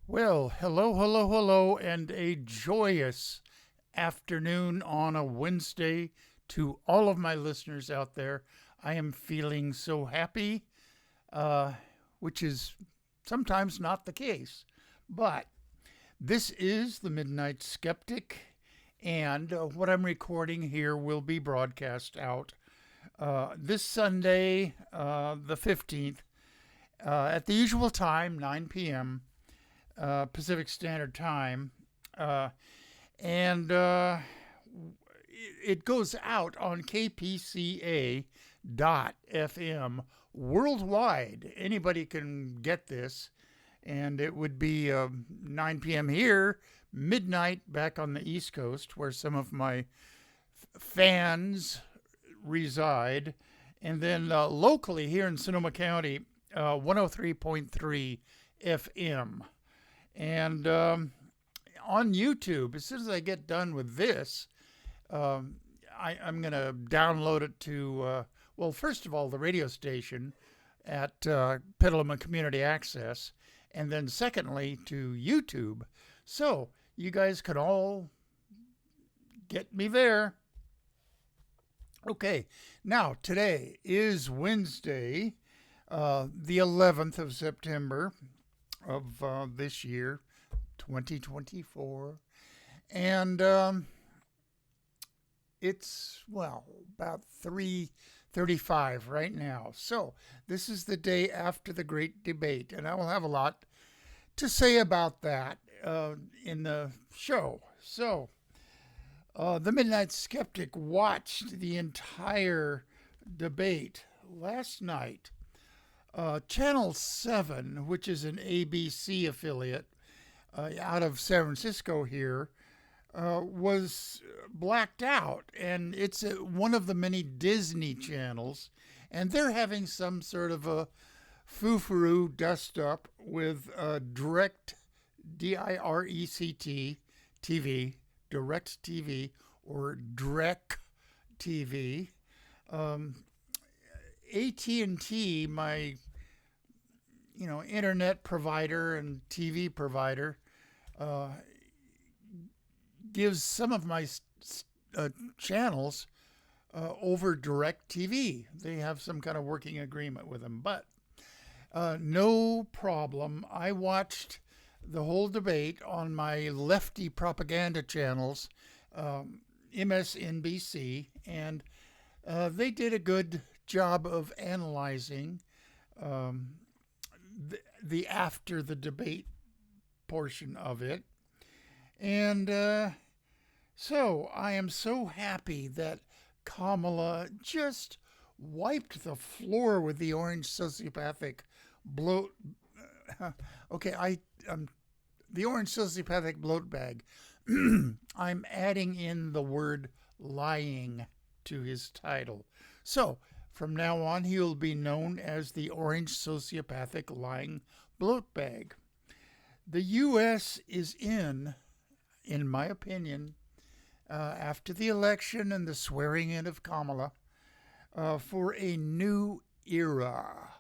Well, hello, and a joyous afternoon on a Wednesday to all of my listeners out there. I am feeling so happy, uh, which is sometimes not the case. But this is the Midnight Skeptic, and what I'm recording here will be broadcast out this Sunday, the 15th, at the usual time, 9 p.m. Pacific Standard Time, uh, and it goes out on KPCA.FM worldwide. Anybody can get this, and it would be 9 p.m. here, midnight back on the East Coast, where some of my fans reside, and then locally here in Sonoma County, 103.3 FM. And on YouTube, as soon as I get done with this, I'm going to download it to, well, first of all, the radio station at Petaluma Community Access, and then secondly, to YouTube. So you guys can all get me there. Okay, now today is Wednesday, the 11th of September of this year, 2024, and it's, well, about 3:35 right now. So this is the day after the great debate, and I will have a lot to say about that in the show. So the Midnight Skeptic watched the entire debate last night. Channel 7, which is an ABC affiliate out of San Francisco here, was blacked out. And it's one of the many Disney channels. And they're having some sort of a foo-foo dust up with Direct, D-I-R-E-C-T, TV, Direct TV, or Drek TV. AT&T, my internet provider and TV provider, gives some of my channels over Direct TV. They have some kind of working agreement with them, but no problem. I watched the whole debate on my lefty propaganda channels, MSNBC, and they did a good job of analyzing the after the debate portion of it. And so I am so happy that Kamala just wiped the floor with the Orange Sociopathic bloat. Okay, the Orange Sociopathic Bloatbag. I'm adding in the word lying to his title. So from now on, he will be known as the Orange Sociopathic Lying Bloatbag. The U.S. is in my opinion, after the election and the swearing in of Kamala, for a new era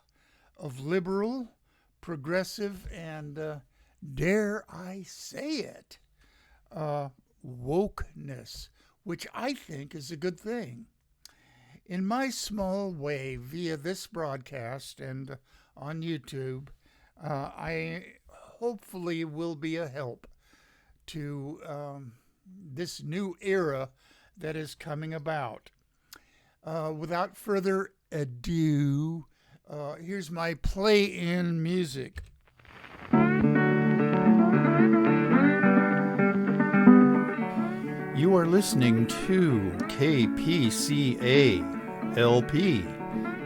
of liberal, progressive, and, dare I say it, wokeness, which I think is a good thing. In my small way, via this broadcast and on YouTube, I hopefully will be a help to this new era that is coming about. Without further ado, here's my play-in music. You are listening to KPCA LP,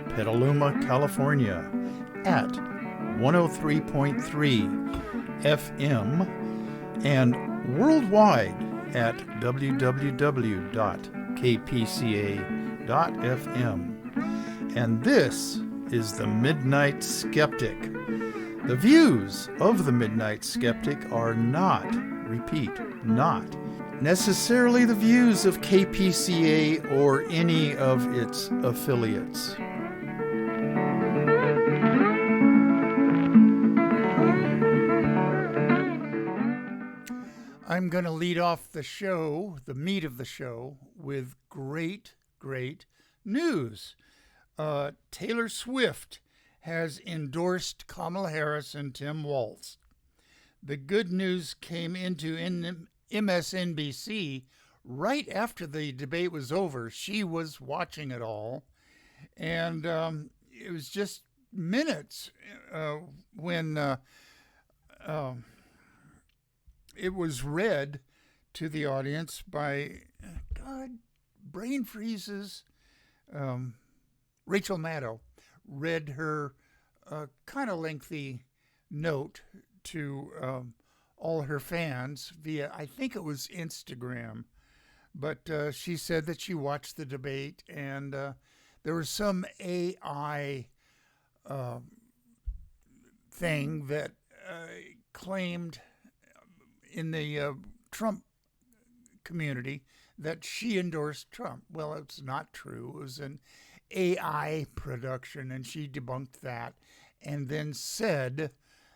Petaluma, California, at 103.3 FM and worldwide at www.kpca.fm. And this is the Midnight Skeptic. The views of the Midnight Skeptic are not, repeat, not necessarily the views of KPCA or any of its affiliates. I'm going to lead off the show, the meat of the show, with great news. Taylor Swift has endorsed Kamala Harris and Tim Walz. The good news came into MSNBC right after the debate was over. She was watching it all, and it was just minutes when it was read to the audience by, God, brain freezes, Rachel Maddow read her kind of lengthy note to all her fans via, I think it was Instagram. But she said that she watched the debate, and there was some AI thing that claimed in the Trump community that she endorsed Trump. Well, it's not true. It was an AI production, and she debunked that and then said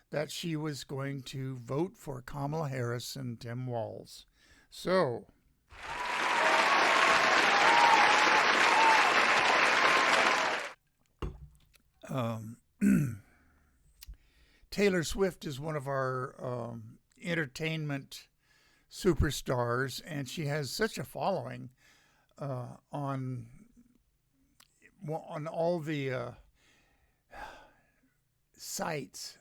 that she was going to vote for Kamala Harris and Tim Walz. So, Taylor Swift is one of our entertainment superstars, and she has such a following on all the sites,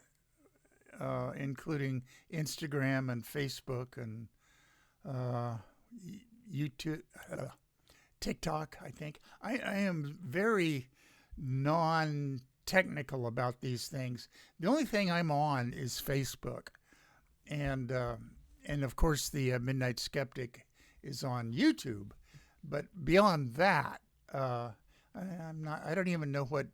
including Instagram and Facebook and YouTube, TikTok, I think. I am very non-technical about these things. The only thing I'm on is Facebook. And of course, the Midnight Skeptic is on YouTube. But beyond that, I don't even know what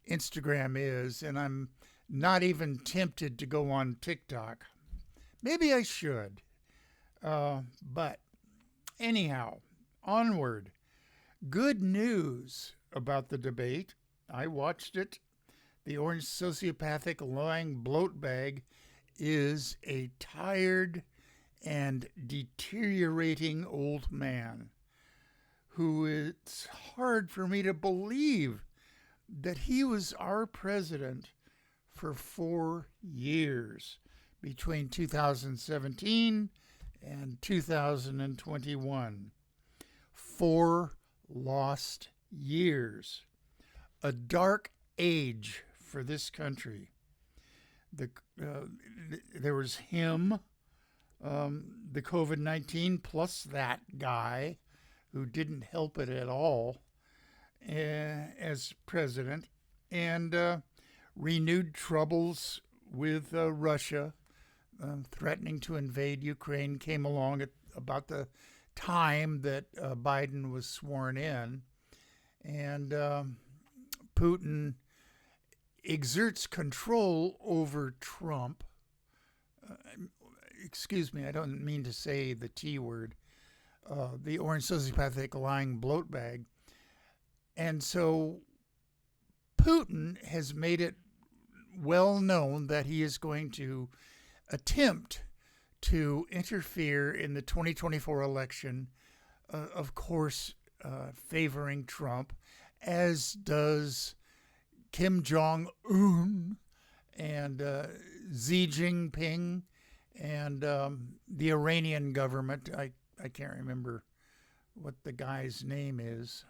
Instagram is, and I'm not even tempted to go on TikTok. Maybe I should. But anyhow, onward. Good news about the debate. I watched it. The Orange Sociopathic Lying Bloatbag is a tired and deteriorating old man who it's hard for me to believe that he was our president for 4 years between 2017 and 2021. 4 lost years. A dark age for this country. There was him, the COVID-19, plus that guy who didn't help it at all as president, and renewed troubles with Russia, threatening to invade Ukraine, came along at about the time that Biden was sworn in, and Putin exerts control over Trump. Excuse me, I don't mean to say the T word. The Orange Sociopathic Lying Bloatbag. And so Putin has made it well known that he is going to attempt to interfere in the 2024 election, of course, favoring Trump, as does Kim Jong-un and Xi Jinping and the Iranian government. I can't remember what the guy's name is.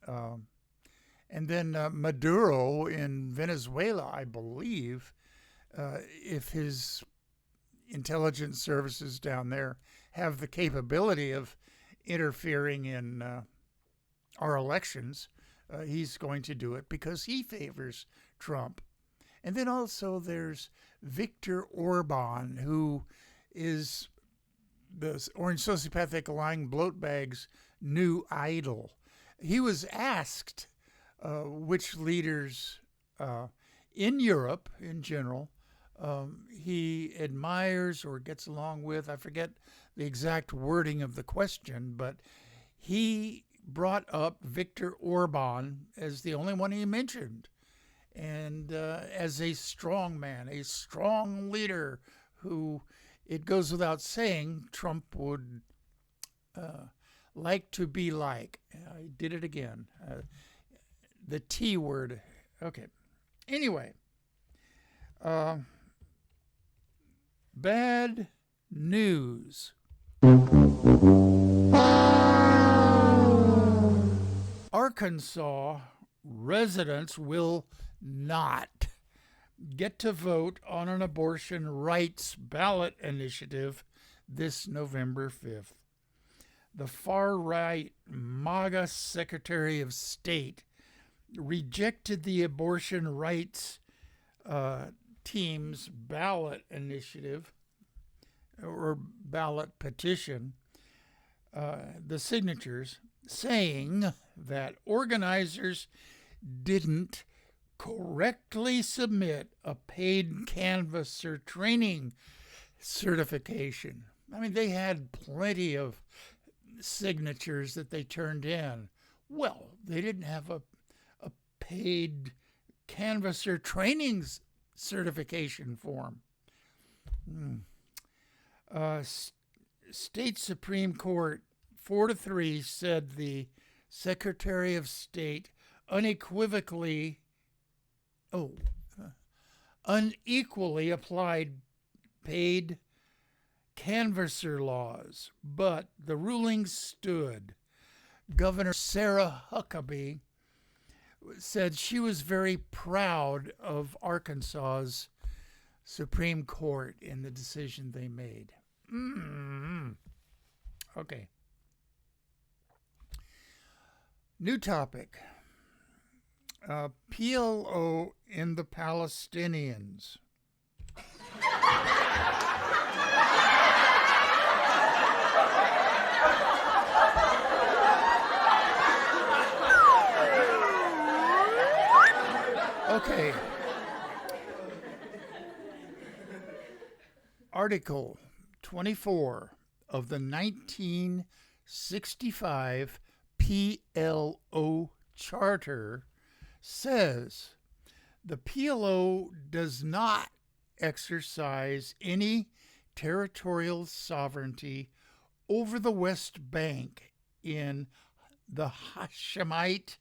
And then Maduro in Venezuela, I believe, if his intelligence services down there have the capability of interfering in our elections, he's going to do it because he favors Trump. And then also there's Viktor Orban, who is the Orange Sociopathic Lying Bloatbag's new idol. He was asked which leaders in Europe in general he admires or gets along with. I forget the exact wording of the question, but he brought up Viktor Orban as the only one he mentioned, and as a strong man, a strong leader who it goes without saying Trump would like to be like. I did it again. The T word. Okay. Anyway, bad news. Arkansas residents will not get to vote on an abortion rights ballot initiative this November 5th. The far-right MAGA Secretary of State rejected the abortion rights team's ballot initiative or ballot petition, the signatures, saying that organizers didn't correctly submit a paid canvasser training certification. I mean, they had plenty of signatures that they turned in. Well, they didn't have a paid canvasser training certification form. State Supreme Court 4-3 said the Secretary of State unequally applied paid canvasser laws, but the ruling stood. Governor Sarah Huckabee said she was very proud of Arkansas's Supreme Court in the decision they made. Okay. New topic. PLO in the Palestinians. Okay. Article 24 of the 1965 PLO Charter says the PLO does not exercise any territorial sovereignty over the West Bank in the Hashemite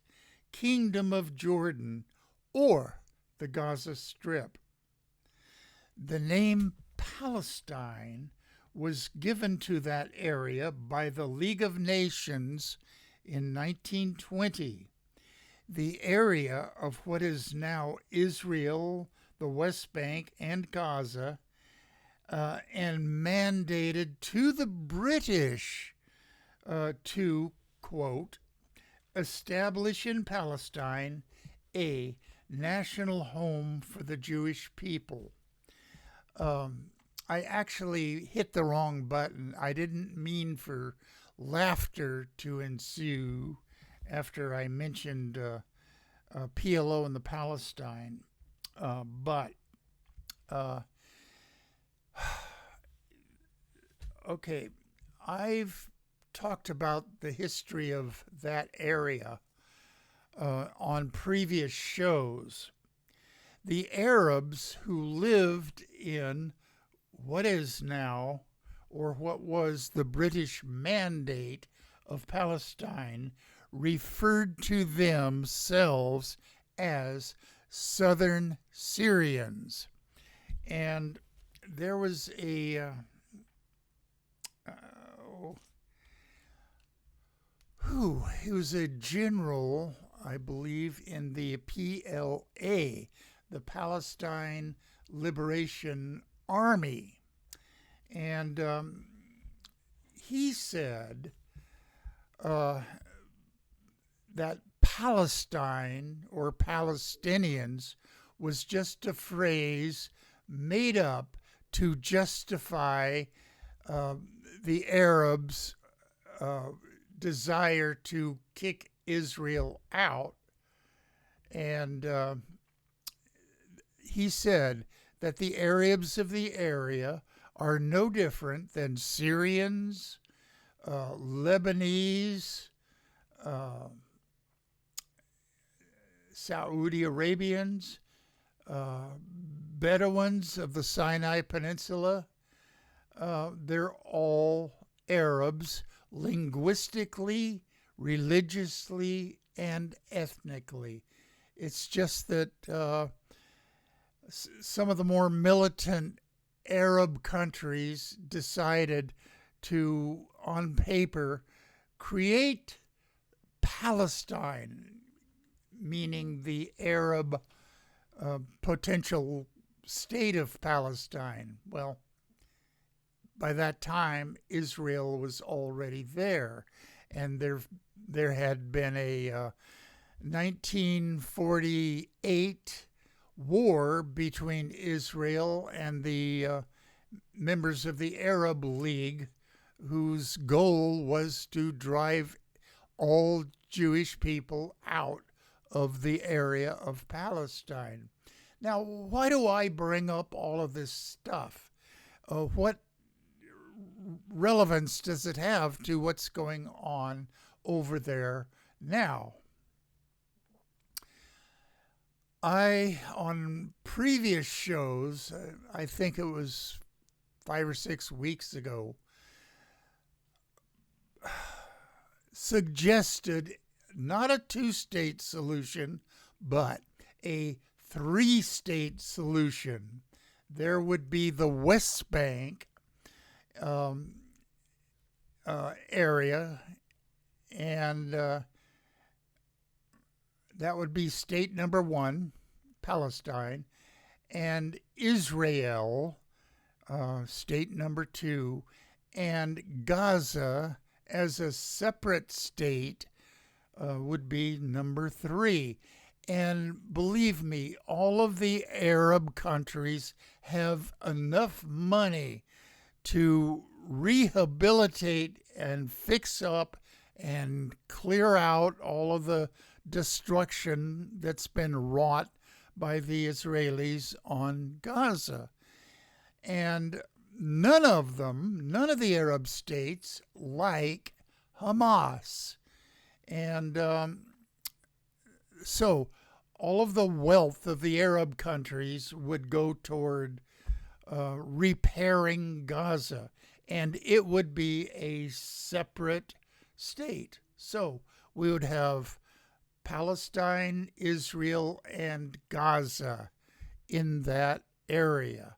Kingdom of Jordan or the Gaza Strip. The name Palestine was given to that area by the League of Nations in 1920. The area of what is now Israel, the West Bank, and Gaza, and mandated to the British to, quote, establish in Palestine a national home for the Jewish people. I actually hit the wrong button. I didn't mean for laughter to ensue after I mentioned PLO and the Palestine. Okay, I've talked about the history of that area on previous shows. The Arabs who lived in what is now, or what was the British Mandate of Palestine, referred to themselves as Southern Syrians. And there was it was a general, I believe, in the PLA, the Palestine Liberation Army. And he said that Palestine or Palestinians was just a phrase made up to justify the Arabs' desire to kick Israel out. And he said that the Arabs of the area are no different than Syrians, Lebanese, Saudi Arabians, Bedouins of the Sinai Peninsula, they're all Arabs linguistically, religiously, and ethnically. It's just that some of the more militant Arab countries decided to, on paper, create Palestine, meaning the Arab potential state of Palestine. Well, by that time, Israel was already there, and there had been a 1948 war between Israel and the members of the Arab League, whose goal was to drive all Jewish people out of the area of Palestine. Now, why do I bring up all of this stuff? What relevance does it have to what's going on over there now? On previous shows, I think it was 5 or 6 weeks ago, suggested not a 2-state solution, but a 3-state solution. There would be the West Bank area, and that would be state number 1, Palestine, and Israel, state number 2, and Gaza as a separate state would be number 3. And believe me, all of the Arab countries have enough money to rehabilitate and fix up and clear out all of the destruction that's been wrought by the Israelis on Gaza. And none of the Arab states like Hamas. And so all of the wealth of the Arab countries would go toward repairing Gaza, and it would be a separate state. So we would have Palestine, Israel, and Gaza in that area.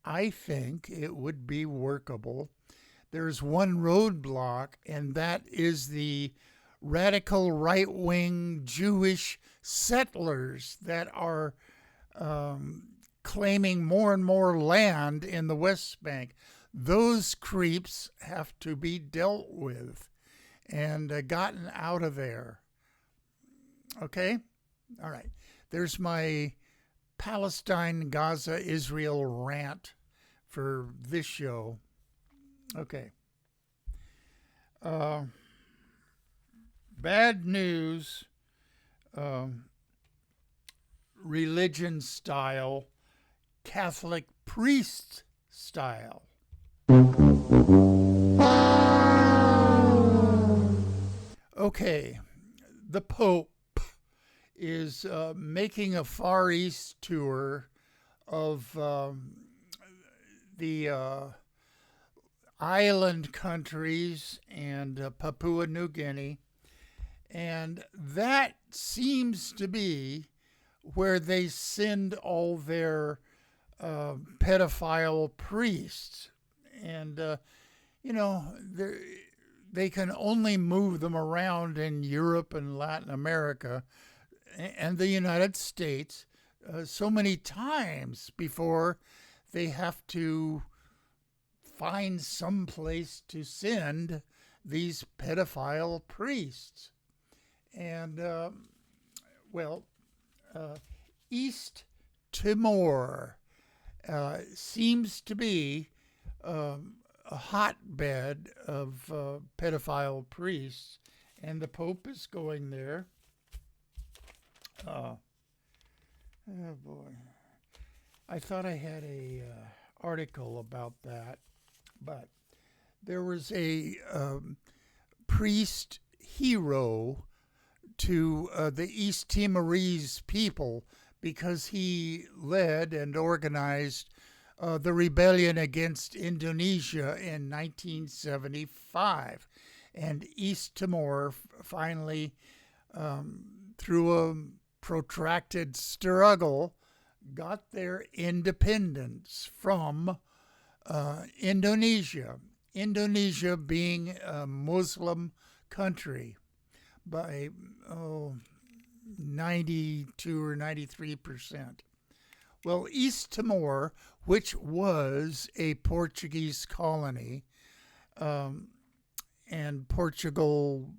I think it would be workable. There's one roadblock, and that is the radical right-wing Jewish settlers that are claiming more and more land in the West Bank. Those creeps have to be dealt with and gotten out of there. Okay? All right. There's my Palestine, Gaza, Israel rant for this show. Okay. Bad news, religion style, Catholic priest style. Okay, the Pope is making a Far East tour of the island countries and Papua New Guinea. And that seems to be where they send all their pedophile priests. And, they can only move them around in Europe and Latin America and the United States so many times before they have to find some place to send these pedophile priests. And, East Timor seems to be a hotbed of pedophile priests, and the Pope is going there. Oh boy. I thought I had a article about that, but there was a priest hero to the East Timorese people because he led and organized the rebellion against Indonesia in 1975. And East Timor finally, through a protracted struggle, got their independence from Indonesia. Indonesia being a Muslim country by 92 or 93%. Well, East Timor, which was a Portuguese colony, and Portugal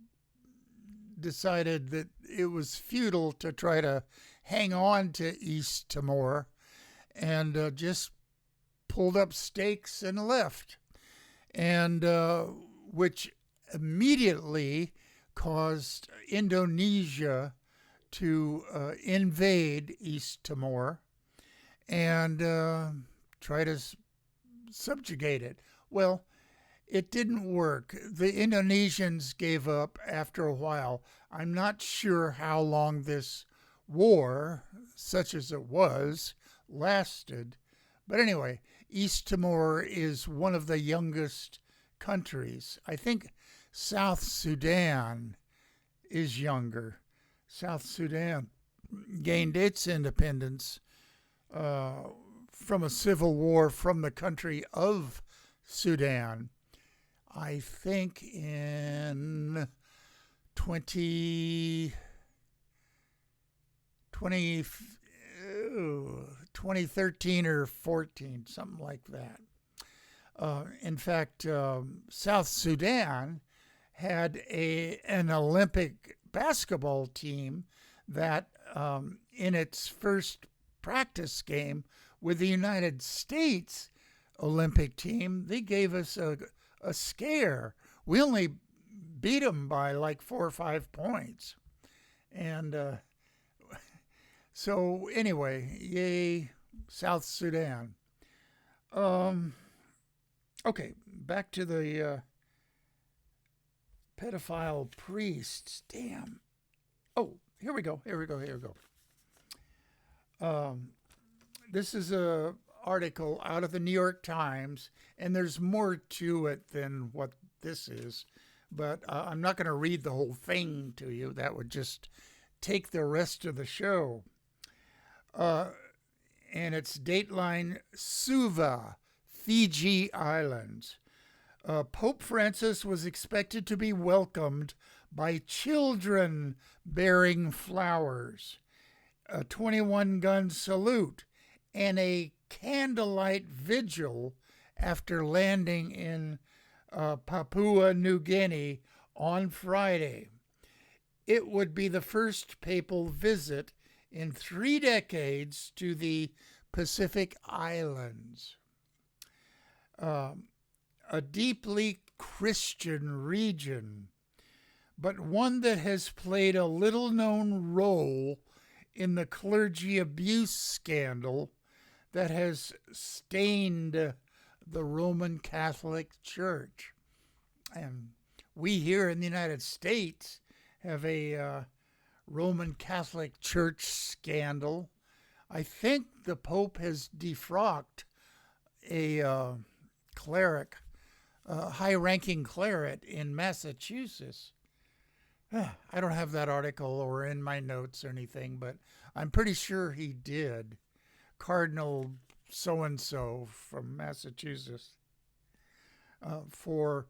decided that it was futile to try to hang on to East Timor, and just pulled up stakes and left, and which immediately caused Indonesia to invade East Timor and try to subjugate it. Well, it didn't work. The Indonesians gave up after a while. I'm not sure how long this war, such as it was, lasted. But anyway, East Timor is one of the youngest countries. I think South Sudan is younger. South Sudan gained its independence from a civil war from the country of Sudan, I think in 2013 or 14, something like that. In fact, South Sudan had an Olympic basketball team that in its first practice game with the United States Olympic team, they gave us a scare. We only beat them by like 4 or 5 points. And so anyway, yay, South Sudan. Okay, back to the pedophile priests. Damn. Oh, here we go. This is a article out of the New York Times, and there's more to it than what this is, but I'm not going to read the whole thing to you. That would just take the rest of the show. And it's Dateline Suva, Fiji Islands. Pope Francis was expected to be welcomed by children bearing flowers, a 21-gun salute, and a candlelight vigil after landing in Papua New Guinea on Friday. It would be the first papal visit in 3 decades to the Pacific Islands, a deeply Christian region, but one that has played a little-known role in the clergy abuse scandal that has stained the Roman Catholic Church. And we here in the United States have a Roman Catholic Church scandal. I think the Pope has defrocked a cleric, a high-ranking cleric in Massachusetts. I don't have that article or in my notes or anything, but I'm pretty sure he did. Cardinal so-and-so from Massachusetts, for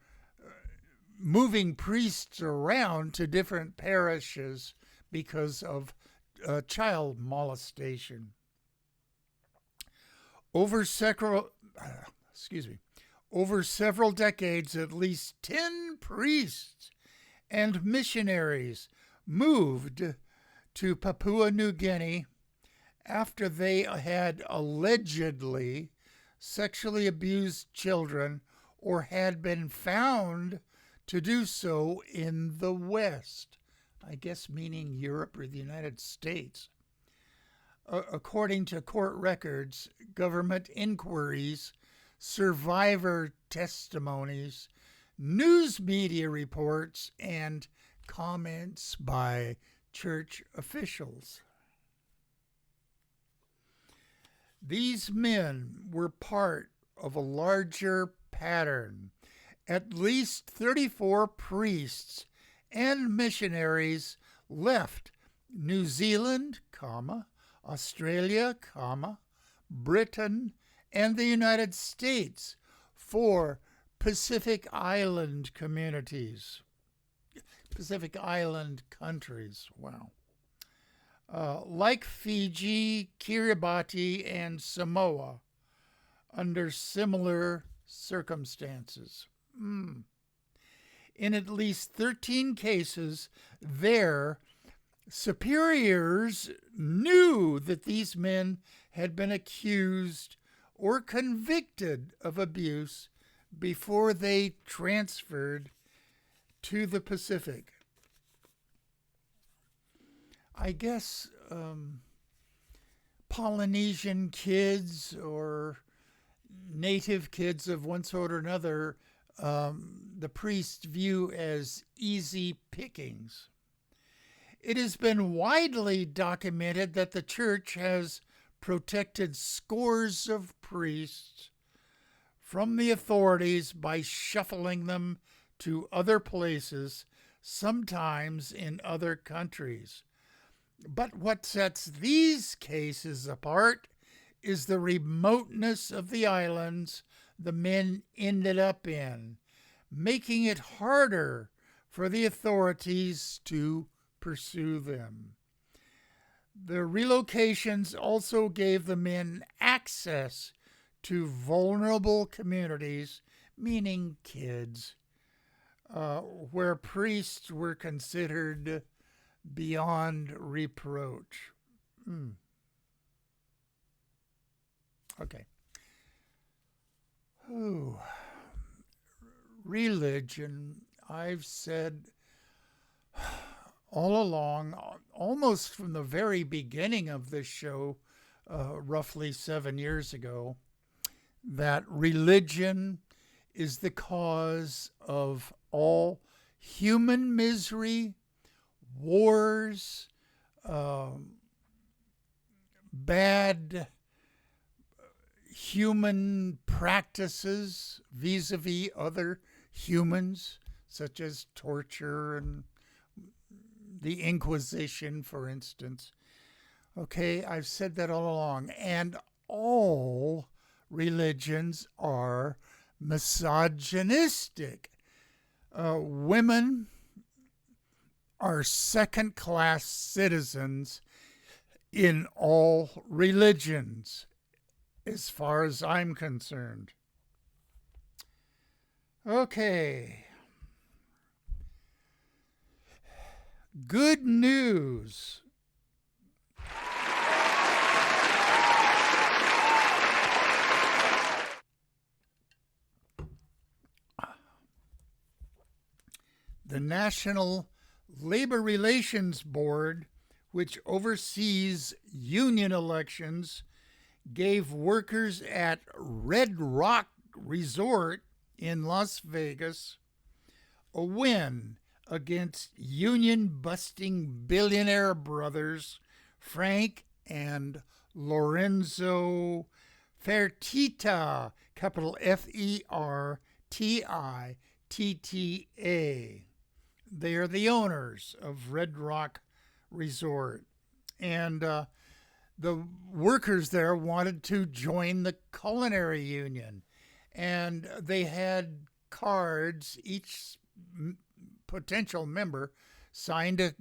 moving priests around to different parishes because of child molestation. Over several decades, at least 10 priests and missionaries moved to Papua New Guinea after they had allegedly sexually abused children or had been found to do so in the West, I guess meaning Europe or the United States. According to court records, government inquiries, survivor testimonies, news media reports, and comments by church officials. These men were part of a larger pattern. At least 34 priests and missionaries left New Zealand, Australia, Britain, and the United States for Pacific Island communities. Pacific Island countries. Wow. Like Fiji, Kiribati, and Samoa, under similar circumstances. In at least 13 cases, their superiors knew that these men had been accused or convicted of abuse before they transferred to the Pacific. I guess Polynesian kids or native kids of one sort or another, the priests view as easy pickings. It has been widely documented that the church has protected scores of priests from the authorities by shuffling them to other places, sometimes in other countries. But what sets these cases apart is the remoteness of the islands the men ended up in, making it harder for the authorities to pursue them. The relocations also gave the men access to vulnerable communities, meaning kids, where priests were considered beyond reproach. Okay. Religion, I've said all along, almost from the very beginning of this show, roughly 7 years ago, that religion is the cause of all human misery, wars, bad human practices vis-a-vis other humans, such as torture and the Inquisition, for instance. Okay, I've said that all along. And all religions are misogynistic. Women are second-class citizens in all religions, as far as I'm concerned. Okay. Good news. The National Labor Relations Board, which oversees union elections, gave workers at Red Rock Resort in Las Vegas a win against union-busting billionaire brothers Frank and Lorenzo Fertitta, capital Fertitta. They are the owners of Red Rock Resort. And the workers there wanted to join the culinary union. And they had cards. Each potential member signed a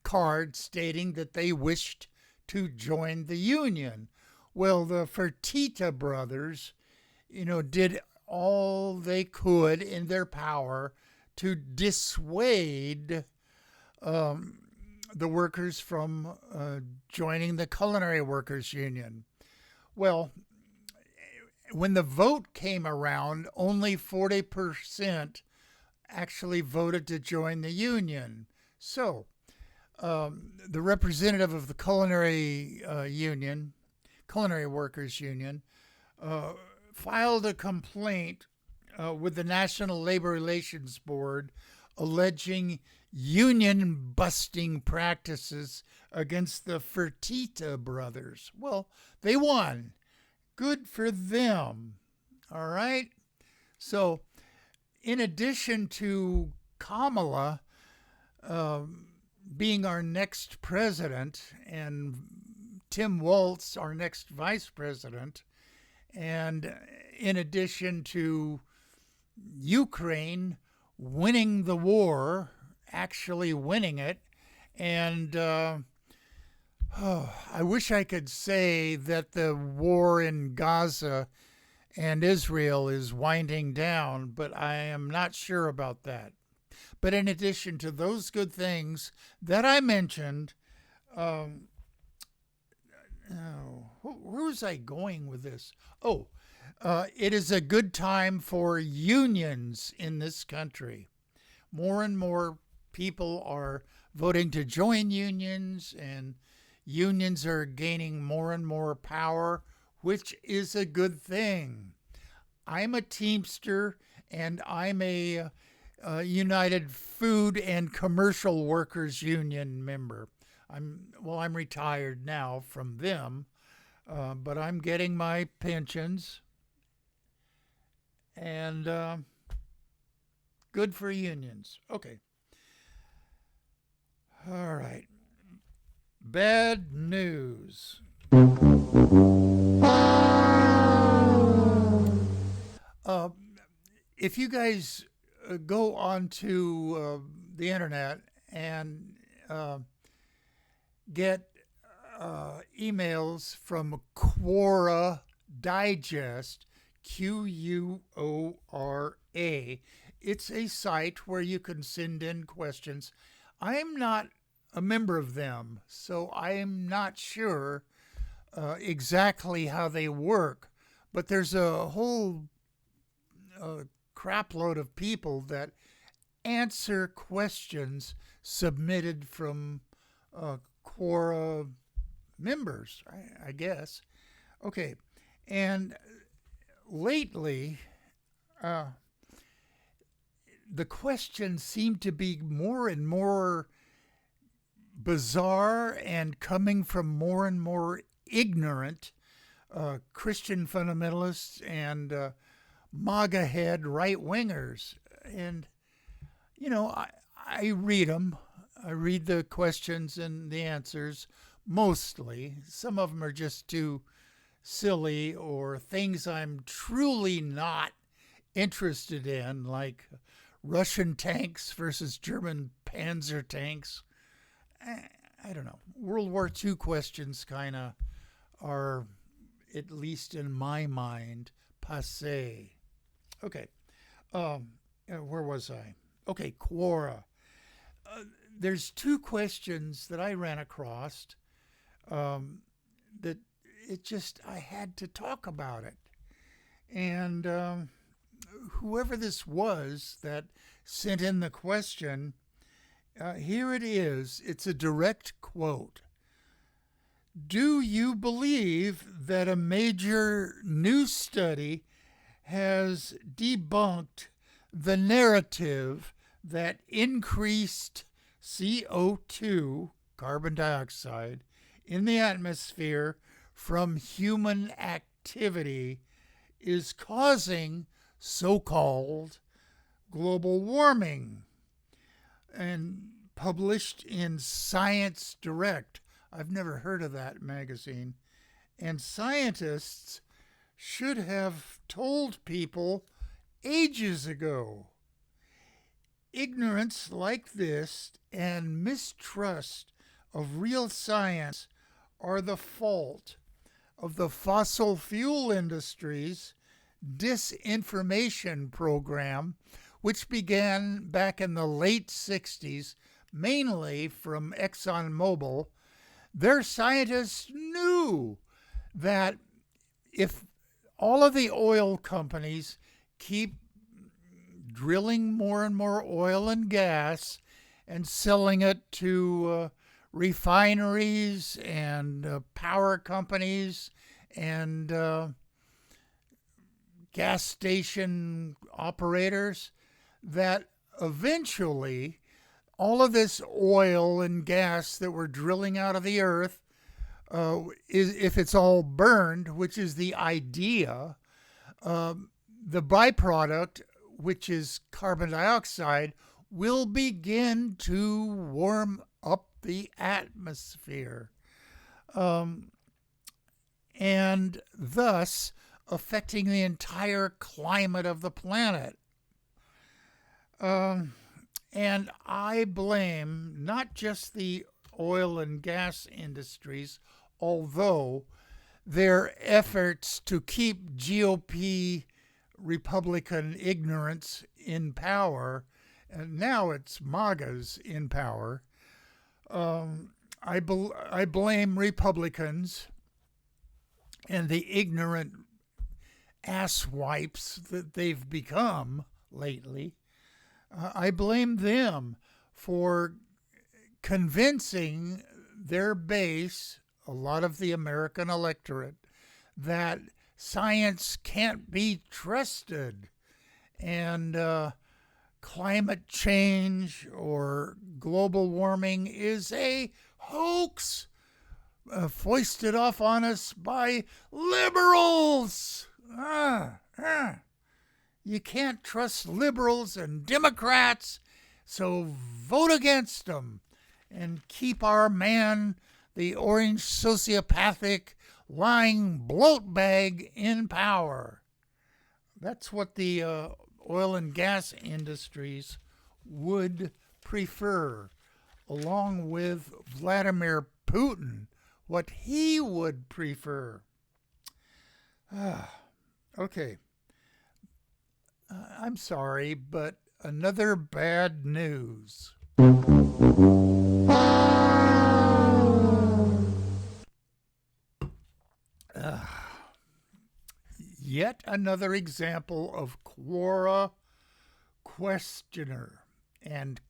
card stating that they wished to join the union. Well, the Fertitta brothers, did all they could in their power to dissuade the workers from joining the Culinary Workers Union. Well, when the vote came around, only 40% actually voted to join the union. So, the representative of the Culinary Workers Union, filed a complaint with the National Labor Relations Board alleging union busting practices against the Fertitta brothers. Well, they won. Good for them. All right. So, in addition to Kamala being our next president and Tim Walz our next vice president, and in addition to Ukraine winning the war, actually winning it, and I wish I could say that the war in Gaza and Israel is winding down, but I am not sure about that. But in addition to those good things that I mentioned, where was I going with this? It is a good time for unions in this country. More and more people are voting to join unions, and unions are gaining more and more power, which is a good thing. I'm a Teamster, and I'm a United Food and Commercial Workers Union member. I'm retired now from them, but I'm getting my pensions, and good for unions. Okay. All right. Bad news. If you guys go onto the internet and get emails from Quora Digest, Quora, it's a site where you can send in questions. I'm not a member of them, so I'm not sure exactly how they work, but there's a whole crapload of people that answer questions submitted from Quora members, I guess. Okay, and lately, the questions seem to be more and more bizarre and coming from more and more ignorant Christian fundamentalists and MAGA head right wingers. And, I read them. I read the questions and the answers mostly. Some of them are just too silly or things I'm truly not interested in, like Russian tanks versus German Panzer tanks. I don't know. World War II questions kind of are, at least in my mind, passé. Okay. Where was I? Okay, Quora. There's two questions that I ran across that I had to talk about it. And whoever this was that sent in the question, here it is. It's a direct quote. Do you believe that a major new study has debunked the narrative that increased CO2, carbon dioxide, in the atmosphere from human activity is causing so-called global warming? And published in Science Direct. I've never heard of that magazine. And scientists should have told people ages ago. Ignorance like this and mistrust of real science are the fault of the fossil fuel industry's disinformation program, which began back in the late 60s, mainly from ExxonMobil. Their scientists knew that if all of the oil companies keep drilling more and more oil and gas and selling it to refineries and power companies and gas station operators, that eventually, all of this oil and gas that we're drilling out of the earth, if it's all burned, which is the idea, the byproduct, which is carbon dioxide, will begin to warm up the atmosphere, and thus affecting the entire climate of the planet. And I blame not just the oil and gas industries, although their efforts to keep GOP Republican ignorance in power, and now it's MAGA's in power. I blame Republicans and the ignorant asswipes that they've become lately. I blame them for convincing their base, a lot of the American electorate, that science can't be trusted and climate change or global warming is a hoax foisted off on us by liberals. You can't trust liberals and Democrats, so vote against them and keep our man, the Orange Sociopathic Lying Bloatbag, in power. That's what the oil and gas industries would prefer, along with Vladimir Putin, what he would prefer. Okay. I'm sorry, but another bad news. Yet another example of Quora questioner. And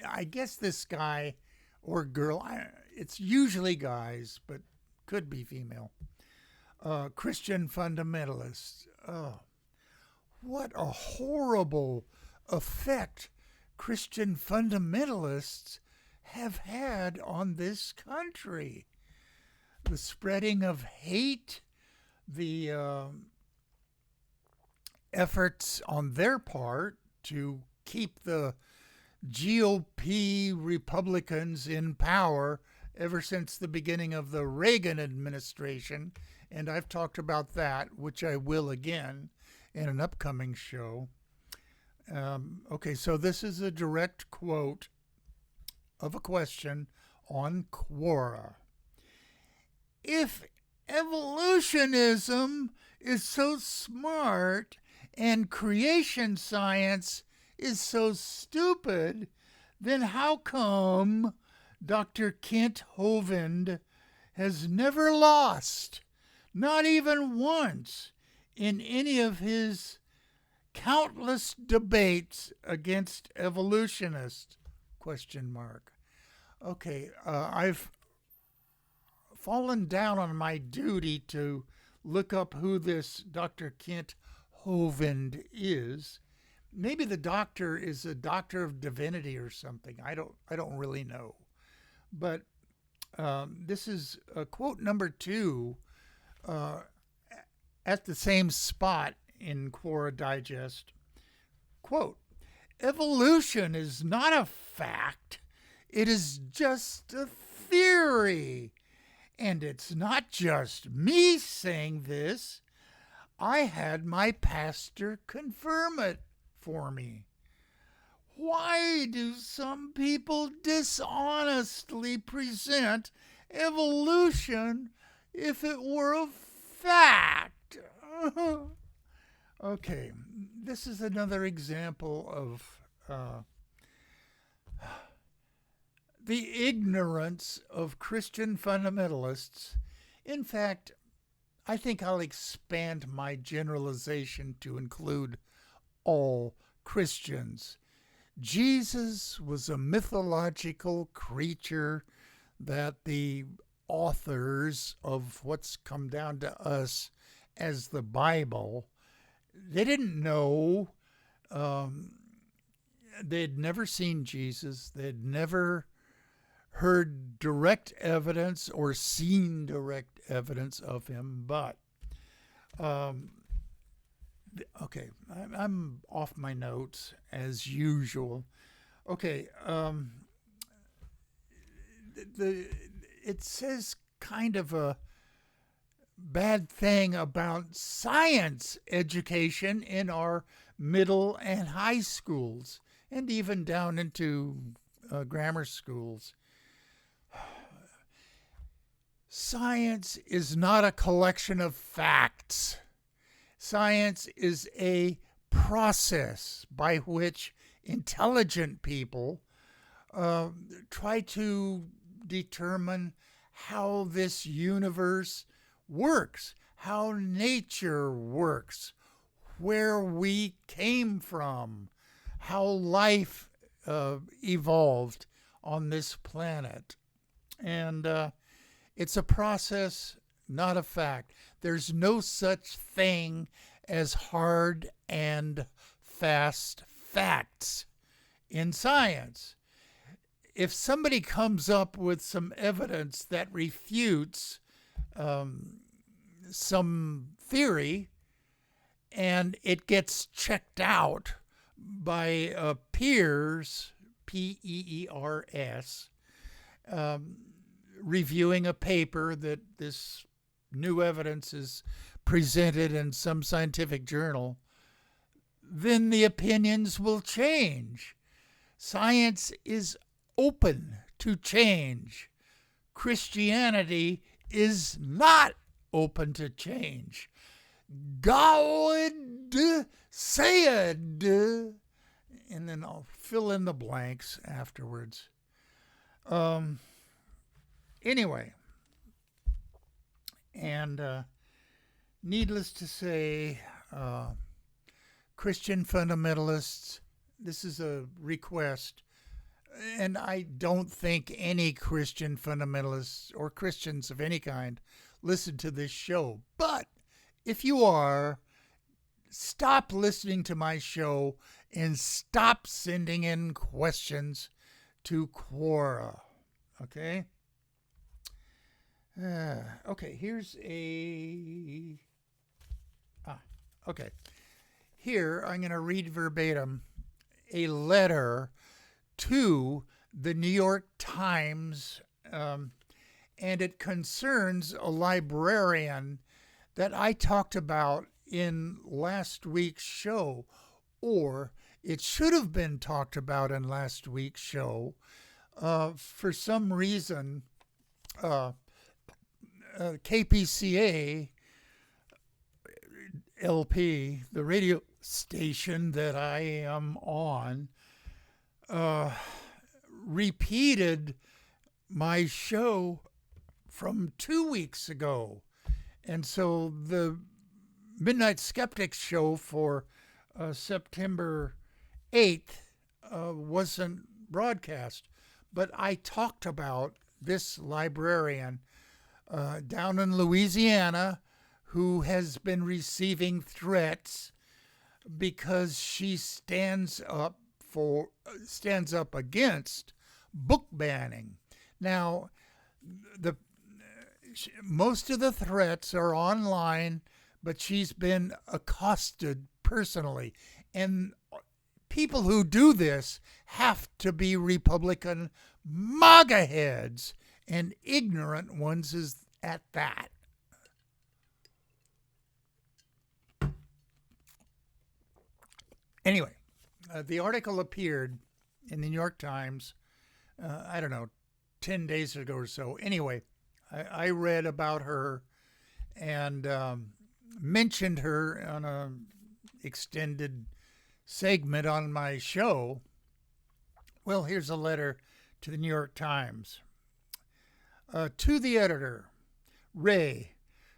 I guess this guy or girl, it's usually guys, but could be female, Christian fundamentalists. What a horrible effect Christian fundamentalists have had on this country. The spreading of hate, the efforts on their part to keep the GOP Republicans in power ever since the beginning of the Reagan administration, and I've talked about that, which I will again in an upcoming show. Okay, so this is a direct quote of a question on Quora. If evolutionism is so smart and creation science is so stupid, then how come Dr. Kent Hovind has never lost, not even once, in any of his countless debates against evolutionists? ? Okay, I've fallen down on my duty to look up who this Dr. Kent Hovind is. Maybe the doctor is a doctor of divinity or something. I don't really know. But this is quote number 2 at the same spot in Quora Digest. Quote, evolution is not a fact. It is just a theory. And it's not just me saying this. I had my pastor confirm it for me. Why do some people dishonestly present evolution if it were a fact? Okay, this is another example of the ignorance of Christian fundamentalists. In fact, I think I'll expand my generalization to include all Christians. Jesus was a mythological creature that the authors of what's come down to us as the Bible, they didn't know they'd never seen Jesus. They'd never heard direct evidence or seen direct evidence of him. But, okay, I'm off my notes as usual. Okay, it says kind of a bad thing about science education in our middle and high schools, and even down into grammar schools. Science is not a collection of facts. Science is a process by which intelligent people try to determine how this universe works, how nature works, where we came from, how life evolved on this planet. And it's a process, not a fact. There's no such thing as hard and fast facts in science. If somebody comes up with some evidence that refutes some theory and it gets checked out by peers, P-E-E-R-S, reviewing a paper that this new evidence is presented in some scientific journal, then the opinions will change. Science is open to change. Christianity is not open to change. God said, and then I'll fill in the blanks afterwards. Anyway, and needless to say, Christian fundamentalists, this is a request, and I don't think any Christian fundamentalists or Christians of any kind listen to this show. But if you are, stop listening to my show and stop sending in questions to Quora. Okay? Okay, here's a... okay. Here, I'm going to read verbatim a letter to the New York Times, and it concerns a librarian that I talked about in last week's show, or it should have been talked about in last week's show. For some reason, KPCA LP, the radio station that I am on, repeated my show from 2 weeks ago. And so the Midnight Skeptic show for September 8th wasn't broadcast. But I talked about this librarian down in Louisiana who has been receiving threats because she stands up against book banning. Now, most of the threats are online, but she's been accosted personally. And people who do this have to be Republican MAGA heads, and ignorant ones is at that. Anyway, the article appeared in the New York Times, 10 days ago or so. Anyway, I read about her and mentioned her on an extended segment on my show. Well, here's a letter to the New York Times. To the editor, Ray,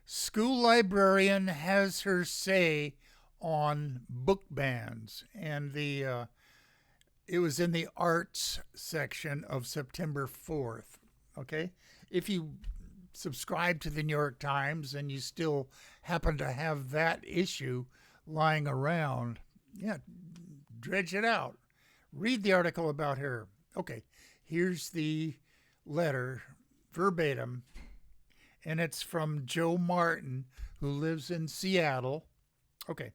school librarian has her say on book bans, and it was in the arts section of September 4th. Okay, if you subscribe to the New York Times and you still happen to have that issue lying around, yeah, dredge it out, Read the article about her. Okay, here's the letter verbatim, and it's from Joe Martin, who lives in Seattle. Okay.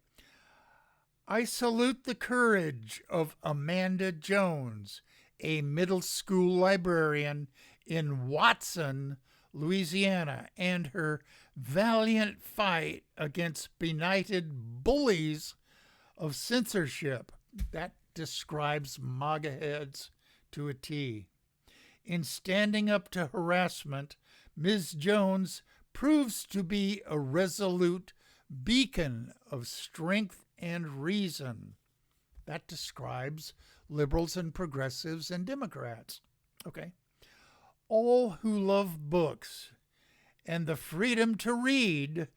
I salute the courage of Amanda Jones, a middle school librarian in Watson, Louisiana, and her valiant fight against benighted bullies of censorship. That describes MAGA heads to a T. In standing up to harassment, Ms. Jones proves to be a resolute beacon of strength and reason. That describes liberals and progressives and Democrats. Okay. All who love books and the freedom to read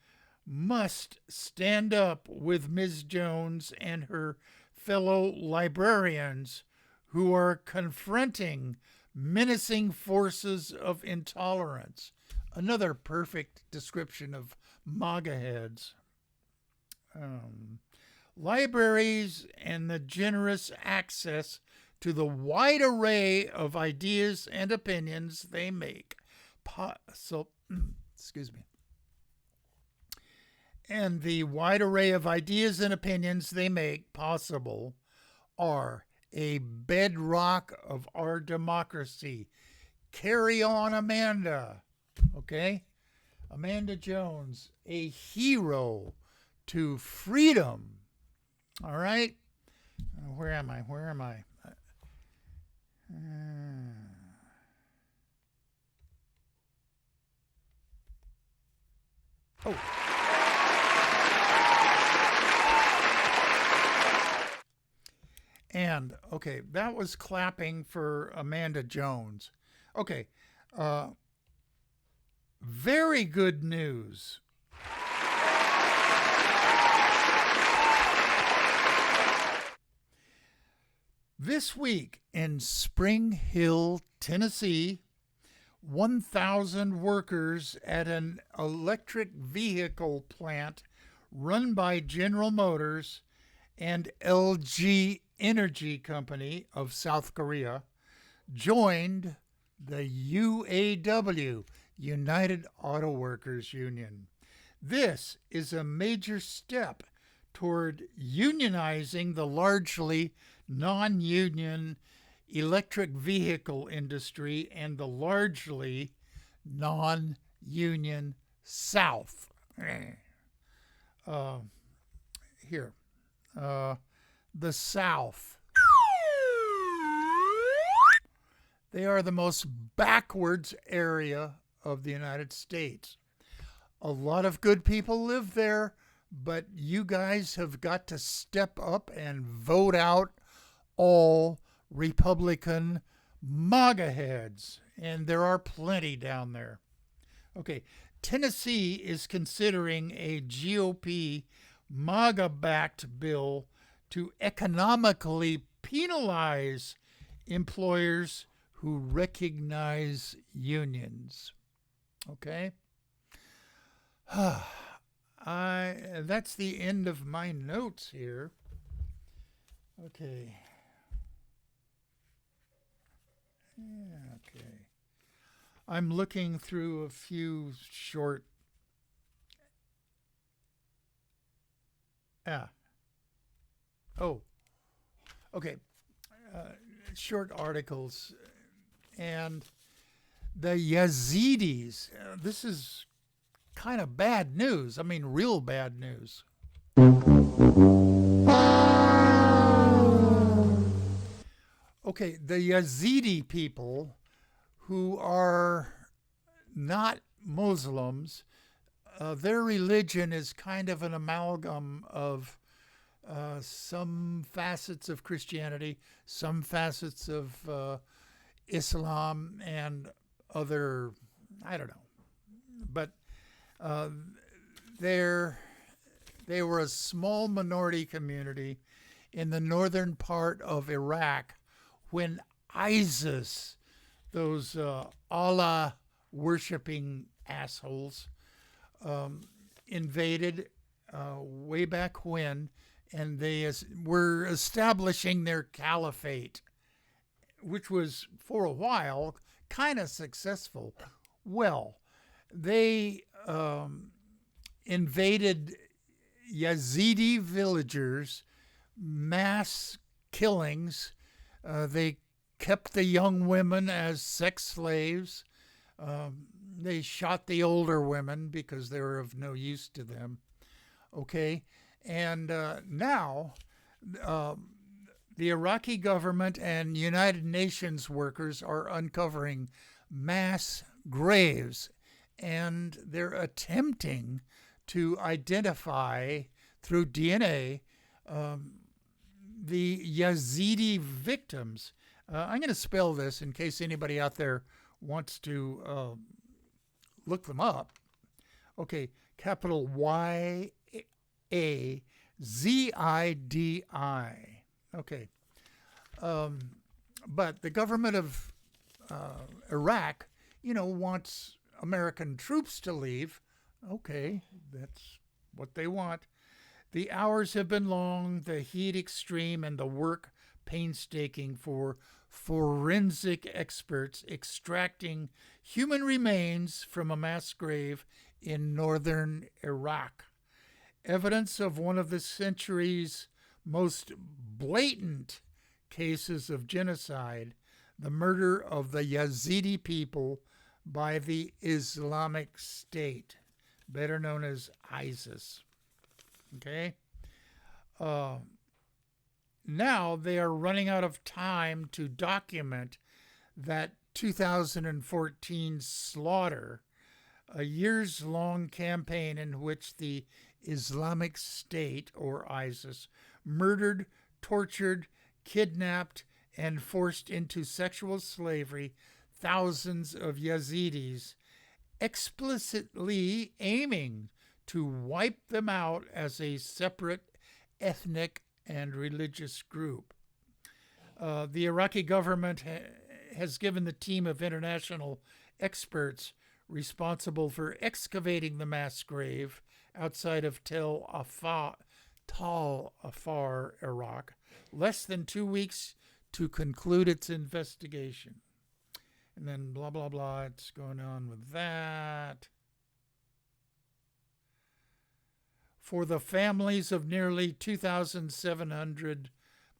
must stand up with Ms. Jones and her fellow librarians who are confronting menacing forces of intolerance. Another perfect description of MAGA heads. Libraries and the generous access to the wide array of ideas and opinions they make. Excuse me. And the wide array of ideas and opinions they make possible are a bedrock of our democracy. Carry on, Amanda. Okay? Amanda Jones, a hero to freedom. All right? Where am I? Oh. And, okay, that was clapping for Amanda Jones. Okay, very good news. This week in Spring Hill, Tennessee, 1,000 workers at an electric vehicle plant run by General Motors and LG Energy Company of South Korea joined the UAW, United Auto Workers Union. This is a major step toward unionizing the largely non-union electric vehicle industry and the largely non-union South. The South. They are the most backwards area of the United States. A lot of good people live there, but you guys have got to step up and vote out all Republican MAGA heads, and there are plenty down there. Okay, Tennessee is considering a GOP MAGA-backed bill to economically penalize employers who recognize unions. Okay? That's the end of my notes here. Okay. Okay. I'm looking through a few short... Okay. Short articles. And the Yazidis. This is kind of bad news. I mean, real bad news. Okay, the Yazidi people who are not Muslims, their religion is kind of an amalgam of some facets of Christianity, some facets of Islam, and other, I don't know. But they were a small minority community in the northern part of Iraq when ISIS, those Allah worshiping assholes, invaded way back when and they were establishing their caliphate, which was for a while kind of successful. Well, they invaded Yazidi villagers, mass killings. They kept the young women as sex slaves. They shot the older women because they were of no use to them. Okay, and now the Iraqi government and United Nations workers are uncovering mass graves, and they're attempting to identify through DNA the Yazidi victims. I'm going to spell this in case anybody out there wants to look them up. Okay, capital YAZIDI. Okay. But the government of Iraq, wants American troops to leave. Okay, that's what they want. The hours have been long, the heat extreme, and the work painstaking for forensic experts extracting human remains from a mass grave in northern Iraq. Evidence of one of the century's most blatant cases of genocide, the murder of the Yazidi people by the Islamic State, better known as ISIS. Okay? Now they are running out of time to document that 2014 slaughter, a years-long campaign in which the Islamic State, or ISIS, murdered, tortured, kidnapped, and forced into sexual slavery thousands of Yazidis, explicitly aiming to wipe them out as a separate ethnic and religious group. The Iraqi government has given the team of international experts responsible for excavating the mass grave outside of Tal Afar, Iraq, less than 2 weeks to conclude its investigation. And then blah, blah, blah, it's going on with that. For the families of nearly 2,700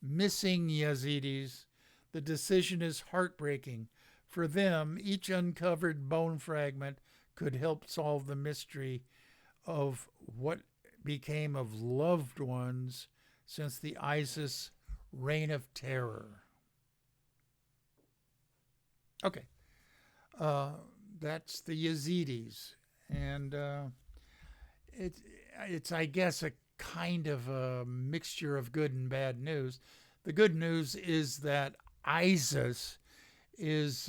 missing Yazidis, the decision is heartbreaking. For them, each uncovered bone fragment could help solve the mystery of what became of loved ones since the ISIS reign of terror. Okay, that's the Yazidis, and it's I guess a kind of a mixture of good and bad news. The good news is that ISIS is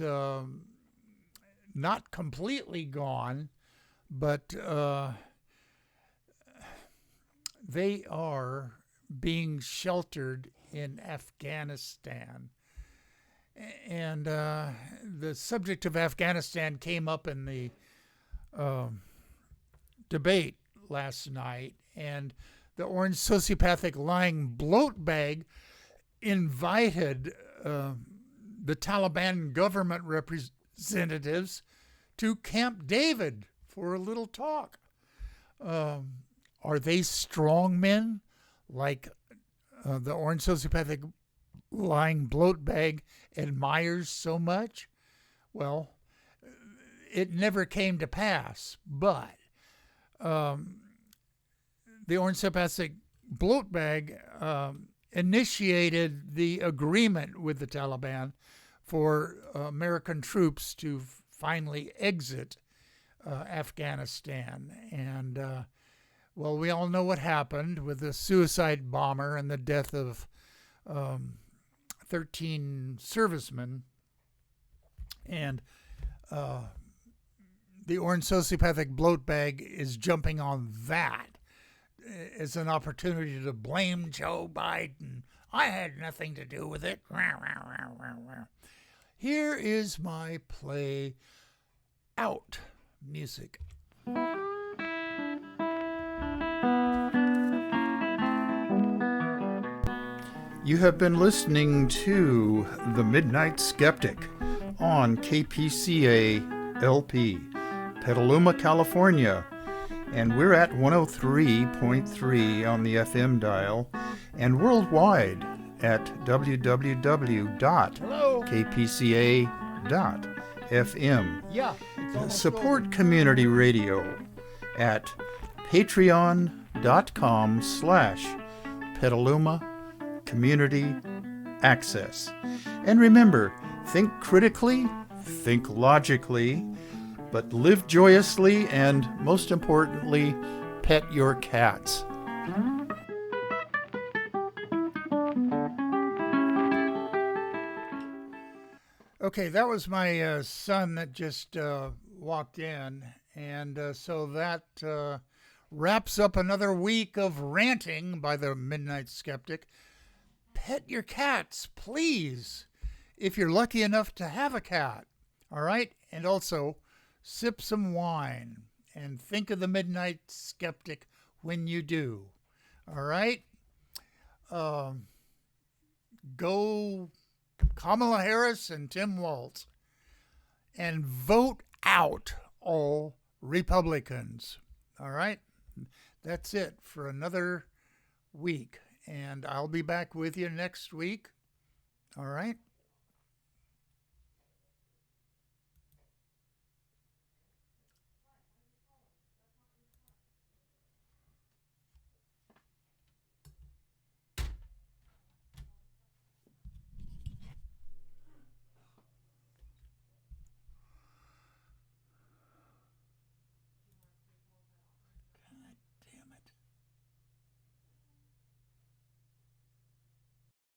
not completely gone, but they are being sheltered in Afghanistan. And the subject of Afghanistan came up in the debate last night, and the Orange Sociopathic Lying Bloatbag invited the Taliban government representatives to Camp David for a little talk. Are they strong men like the Orange Sociopathic Lying Bloatbag admires so much? Well, it never came to pass, but the Orange Sociopathic Bloatbag initiated the agreement with the Taliban for American troops to finally exit Afghanistan. And, well, we all know what happened with the suicide bomber and the death of 13 servicemen. And the Orange Sociopathic Bloatbag is jumping on that as an opportunity to blame Joe Biden. I had nothing to do with it. Here is my play out music. You have been listening to The Midnight Skeptic on KPCA LP, Petaluma, California. And we're at 103.3 on the FM dial and worldwide at www.kpca.fm. Yeah. Support community radio at patreon.com/Petaluma Community Access. And remember, think critically, think logically, but live joyously, and most importantly, pet your cats. Okay, that was my son that just walked in, and so that wraps up another week of ranting by the Midnight Skeptic. Pet your cats, please, if you're lucky enough to have a cat, all right? And also, sip some wine and think of the Midnight Skeptic when you do, all right? Go Kamala Harris and Tim Walz and vote out all Republicans, all right? That's it for another week, and I'll be back with you next week, all right?